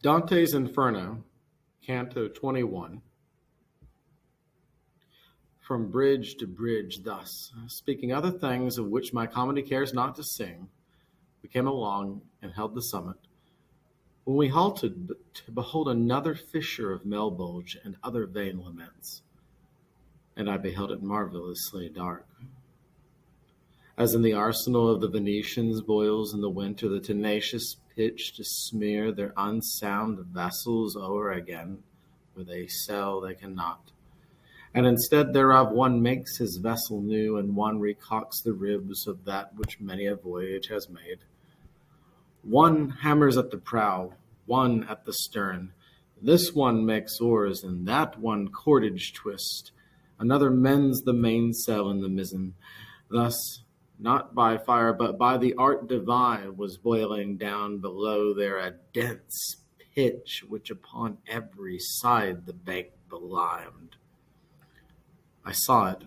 Dante's Inferno, Canto 21. From bridge to bridge thus, speaking other things of which my comedy cares not to sing, we came along and held the summit, when we halted to behold another fissure of Melbulge and other vain laments, and I beheld it marvelously dark. As in the arsenal of the Venetians boils in the winter the tenacious pitch to smear their unsound vessels o'er again, where they sail they cannot. And instead thereof one makes his vessel new, and one recocks the ribs of that which many a voyage has made. One hammers at the prow, one at the stern. This one makes oars, and that one cordage twist. Another mends the mainsail and the mizzen. Thus, not by fire, but by the art divine, was boiling down below there a dense pitch, which upon every side the bank belimed. I saw it,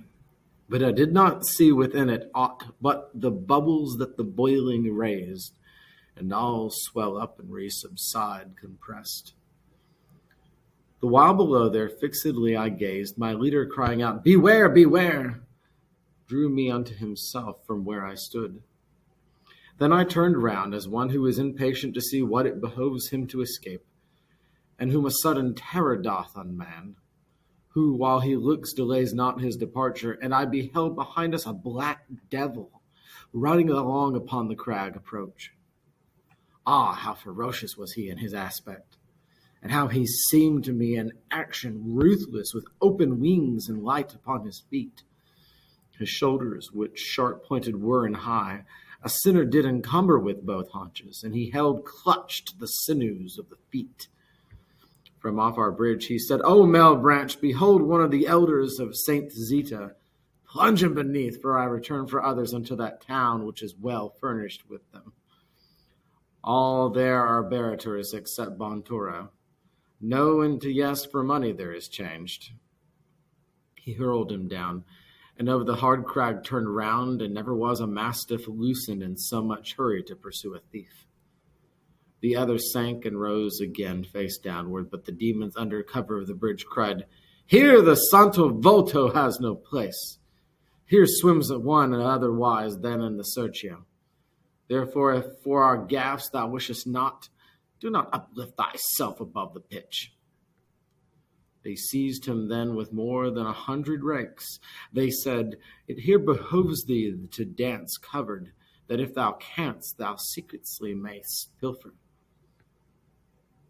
but I did not see within it aught but the bubbles that the boiling raised, and all swell up and re-subside compressed. The while below there fixedly I gazed, my leader crying out, "Beware, beware!" drew me unto himself from where I stood. Then I turned round as one who is impatient to see what it behoves him to escape, and whom a sudden terror doth unman, who, while he looks, delays not his departure, and I beheld behind us a black devil running along upon the crag approach. Ah, how ferocious was he in his aspect, and how he seemed to me in action ruthless, with open wings and light upon his feet. His shoulders, which sharp-pointed were and high, a sinner did encumber with both haunches, and he held clutched the sinews of the feet. From off our bridge he said, "O Malebranche, behold one of the elders of Saint Zita. Plunge him beneath, for I return for others unto that town which is well furnished with them. All there are barators except Bontoro. No into yes for money there is changed." He hurled him down, and over the hard crag turned round, and never was a mastiff loosened in so much hurry to pursue a thief. The other sank and rose again, face downward, but the demons under cover of the bridge cried, "Here the Santo Volto has no place. Here swims one and otherwise than in the Serchio. Therefore, if for our gaffs thou wishest not, do not uplift thyself above the pitch." They seized him then with more than 100 rakes. They said, "It here behoves thee to dance covered, that if thou canst, thou secretly mayst pilfer.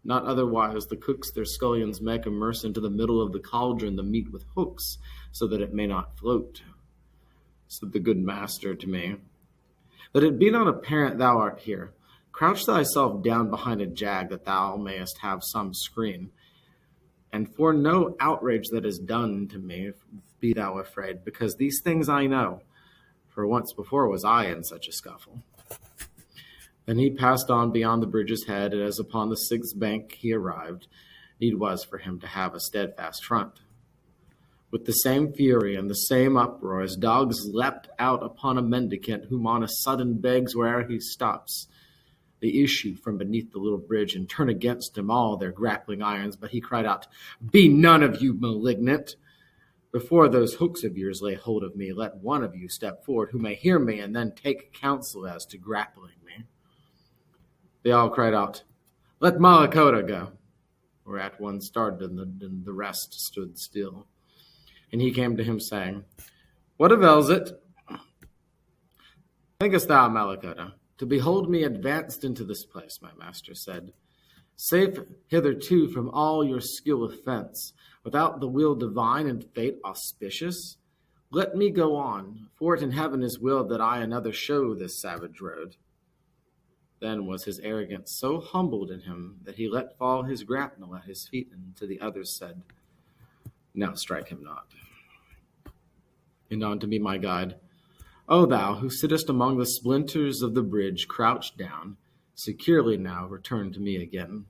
Not otherwise the cooks their scullions make immerse into the middle of the cauldron the meat with hooks, so that it may not float." Said the good master to me, "That it be not apparent thou art here, crouch thyself down behind a jag, that thou mayest have some screen. And for no outrage that is done to me, be thou afraid, because these things I know, for once before was I in such a scuffle." Then he passed on beyond the bridge's head, and as upon the sixth bank he arrived, need was for him to have a steadfast front. With the same fury and the same uproar, as dogs leapt out upon a mendicant, whom on a sudden begs where'er he stops, they issue from beneath the little bridge and turn against him all their grappling irons. But he cried out, "Be none of you malignant. Before those hooks of yours lay hold of me, let one of you step forward who may hear me, and then take counsel as to grappling me." They all cried out, "Let Malakota go," whereat one started and the rest stood still. And he came to him, saying, "What avails it? Thinkest thou, Malakota, to behold me advanced into this place?" My master said, "Safe hitherto from all your skill of fence, without the will divine and fate auspicious? Let me go on, for it in heaven is willed that I another show this savage road." Then was his arrogance so humbled in him that he let fall his grapnel at his feet, and to the others said, "Now strike him not." And on to me my guide, "O thou who sittest among the splinters of the bridge, crouched down, securely now return to me again."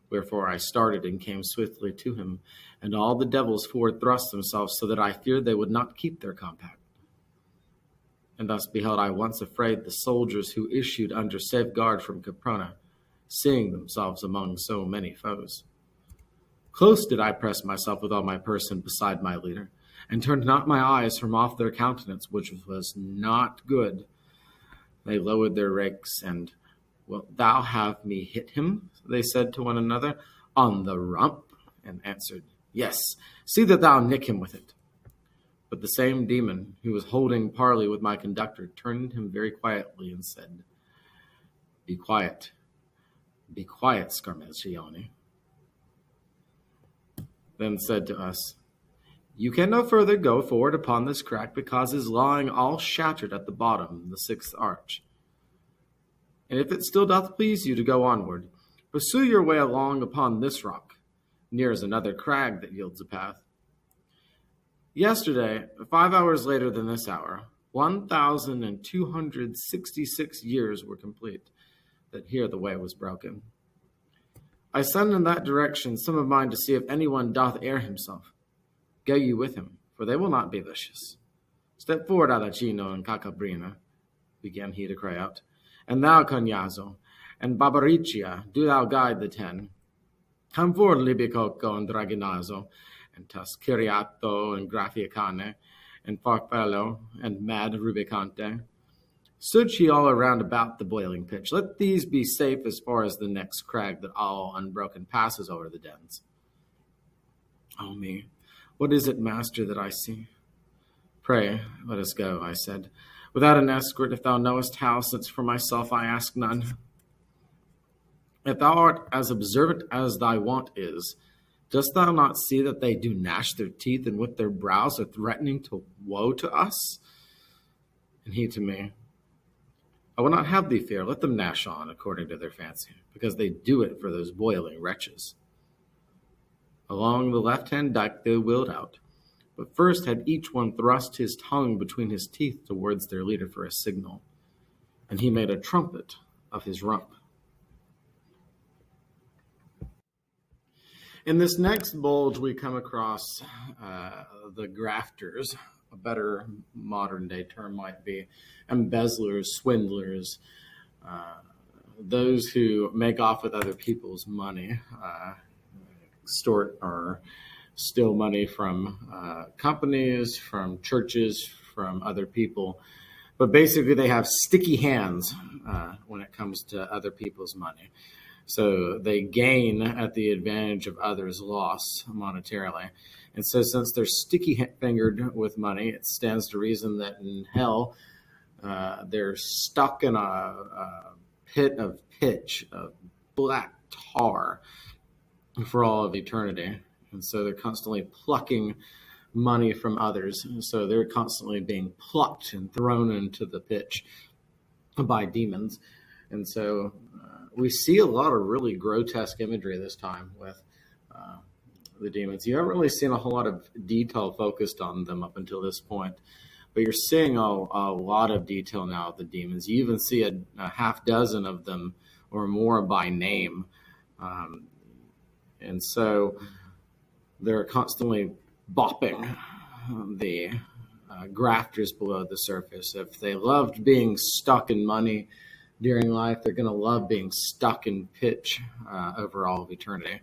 Wherefore I started and came swiftly to him, and all the devils forward thrust themselves, so that I feared they would not keep their compact. And thus beheld I once afraid the soldiers who issued under safeguard from Caprona, seeing themselves among so many foes. Close did I press myself with all my person beside my leader, and turned not my eyes from off their countenance, which was not good. They lowered their rakes, and, "Wilt thou have me hit him?" they said to one another, "on the rump?" and answered, "Yes, see that thou nick him with it." But the same demon who was holding parley with my conductor turned him very quietly and said, be quiet, Scarmacione." Then said to us, "You can no further go forward upon this crack, because it is lying all shattered at the bottom, the sixth arch. And if it still doth please you to go onward, pursue your way along upon this rock. Near is another crag that yields a path. Yesterday, 5 hours later than this hour, 1,266 years were complete, that here the way was broken. I send in that direction some of mine to see if anyone doth err himself. Go you with him, for they will not be vicious. Step forward, Alacino and Cacabrina," began he to cry out, "and thou, Cognazo, and Barbaricia, do thou guide the 10. Come forward, Libicoco and Dragonazzo, and Tasciriato and Graffiacane, and Farfallo, and mad Rubicante. Search ye all around about the boiling pitch. Let these be safe as far as the next crag that all unbroken passes over the dens." "Oh me, what is it, master, that I see?" "Pray, let us go," I said, "without an escort, if thou knowest how, since for myself I ask none." "If thou art as observant as thy wont is, dost thou not see that they do gnash their teeth, and with their brows are threatening to woe to us?" And he to me, "I will not have thee fear. Let them gnash on according to their fancy, because they do it for those boiling wretches." Along the left-hand dike they wheeled out, but first had each one thrust his tongue between his teeth towards their leader for a signal, and he made a trumpet of his rump. In this next bulge, we come across the grafters. A better modern-day term might be embezzlers, swindlers, those who make off with other people's money, extort or steal money from companies, from churches, from other people. But basically, they have sticky hands when it comes to other people's money. So they gain at the advantage of others' loss monetarily. And so since they're sticky-fingered with money, it stands to reason that in hell, they're stuck in a pit of pitch, of black tar for all of eternity. And so they're constantly plucking money from others. And so they're constantly being plucked and thrown into the pitch by demons. And so we see a lot of really grotesque imagery this time with the demons. You haven't really seen a whole lot of detail focused on them up until this point, but you're seeing a lot of detail now of the demons. You even see a half dozen of them or more by name. And so they're constantly bopping the grafters below the surface. If they loved being stuck in money during life, they're going to love being stuck in pitch over all of eternity.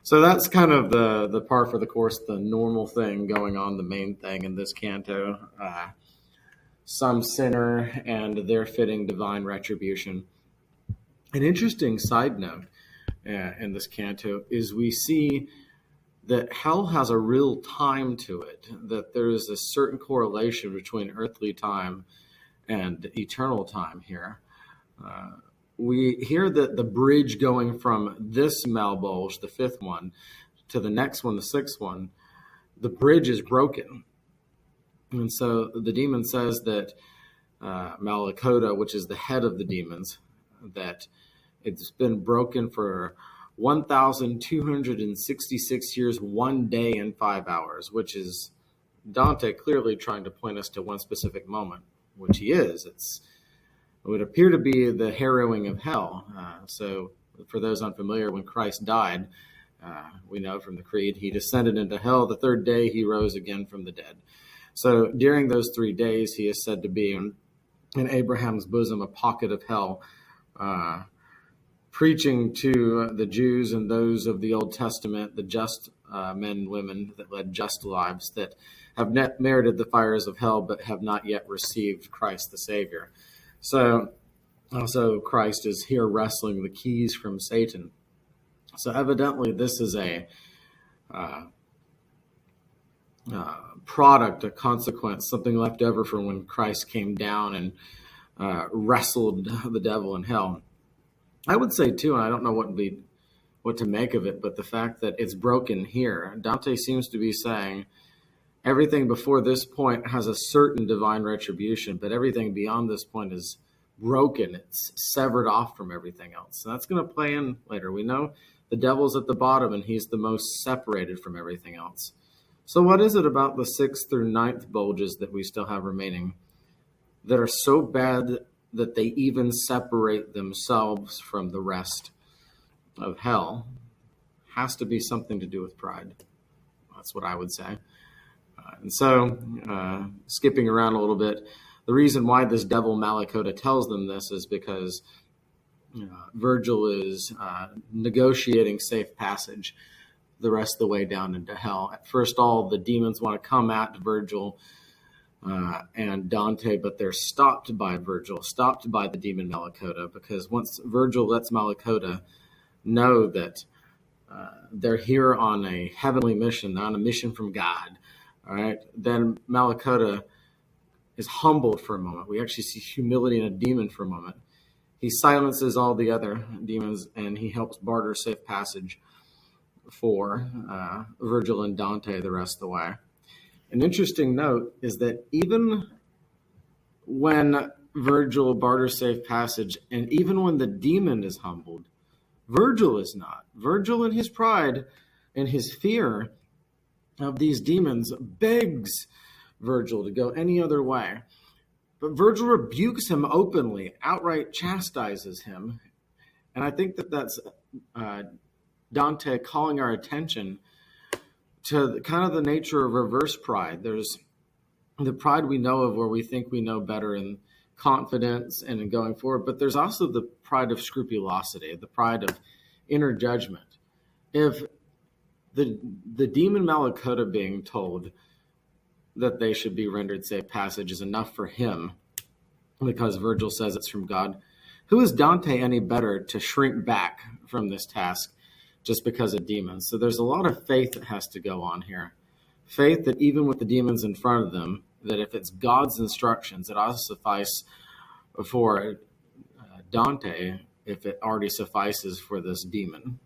So that's kind of the par for the course, the normal thing going on, the main thing in this canto. Some sinner and their fitting divine retribution. An interesting side note in this canto is we see that hell has a real time to it, that there is a certain correlation between earthly time and eternal time here. We hear that the bridge going from this malbulge, the fifth one, to the next one, the sixth one, the bridge is broken. And so the demon says that Malakota, which is the head of the demons, that it's been broken for 1,266 years, 1 day and 5 hours, which is Dante clearly trying to point us to one specific moment, which he is. It would appear to be the harrowing of hell. So for those unfamiliar, when Christ died, we know from the Creed, he descended into hell. The third day, he rose again from the dead. So during those 3 days, he is said to be in Abraham's bosom, a pocket of hell, preaching to the Jews and those of the Old Testament, the just men and women that led just lives, that have merited the fires of hell but have not yet received Christ the Savior. So also Christ is here wrestling the keys from Satan. So evidently this is a product, a consequence, something left over from when Christ came down and wrestled the devil in hell. I would say too, and I don't know what to make of it, but the fact that it's broken here. Dante seems to be saying everything before this point has a certain divine retribution, but everything beyond this point is broken. It's severed off from everything else. And that's going to play in later. We know the devil's at the bottom and he's the most separated from everything else. So what is it about the 6th through 9th bulges that we still have remaining that are so bad that they even separate themselves from the rest of hell? Has to be something to do with pride. That's what I would say. And so, skipping around a little bit, the reason why this devil Malakota tells them this is because Virgil is negotiating safe passage the rest of the way down into hell. At first, all the demons want to come at Virgil and Dante, but they're stopped by Virgil, stopped by the demon Malakota, because once Virgil lets Malakota know that they're here on a heavenly mission, on a mission from God, all right, then Malakota is humbled for a moment. We actually see humility in a demon for a moment. He silences all the other demons, and he helps barter safe passage for Virgil and Dante the rest of the way. An interesting note is that even when Virgil barters safe passage, and even when the demon is humbled, Virgil is not. Virgil, in his pride and his fear of these demons, begs Virgil to go any other way. But Virgil rebukes him openly, outright chastises him. And I think that that's Dante calling our attention to kind of the nature of reverse pride. There's the pride we know of where we think we know better in confidence and in going forward, but there's also the pride of scrupulosity, the pride of inner judgment. If the demon Malakota being told that they should be rendered safe passage is enough for him, because Virgil says it's from God, who is Dante any better to shrink back from this task just because of demons? So there's a lot of faith that has to go on here. Faith that even with the demons in front of them, that if it's God's instructions, it ought to suffice for Dante if it already suffices for this demon.